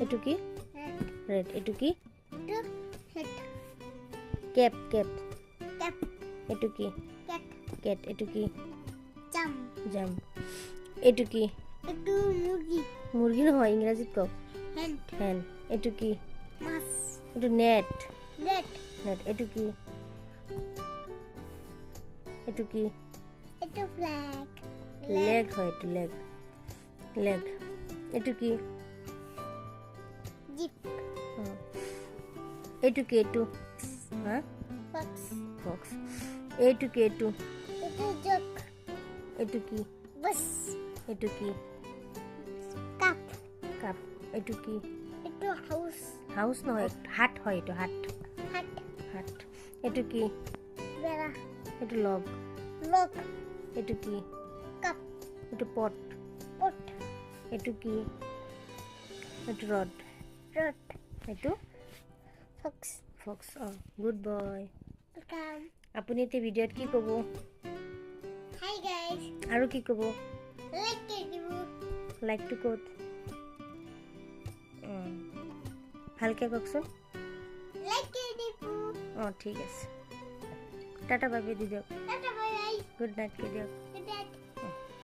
এটু কি রেড এটু কি হেড ক্যাপ ক্যাপ ক্যাপ এটু কি ক্যাট ক্যাট এটু কি জাম জাম এটু কি একটু মুরগি মুরগি নহয় ইংৰাজীত কওক হেড হেন এটু কি মাছ এটু নেট নেট নেট এটু কি এটু কি একটু ফ্ল্যাগ লেগ হয় এটু লেগ লেগ এটু কি জিপ এটু কি এটু হ্যাঁ বক্স বক্স এটু কি এটু একটু জগ এটু কি বাস এটু কি কাপ কাপ এটু কি একটু হাউস হাউস নহয় হাট হয় এটু হাট হাট হাট এটু কি বেড়া এটু লগ লক এটু কি কাপ এটু পট পট এটু কি এটু রড রড এটু ফক্স ফক্স গুড বয় কাম আপুনি এতিয়া ভিডিঅ'ত কি ক'ব হাই গাইস আৰু কি ক'ব লাইক কৰি দিব লাইকটো ক'ত ভালকৈ কওকচোন লাইক কৰি দিব ঠিক আছে টাটা বাই বাই দি দিয়ক tata bye bye good night কৈ দিয়ক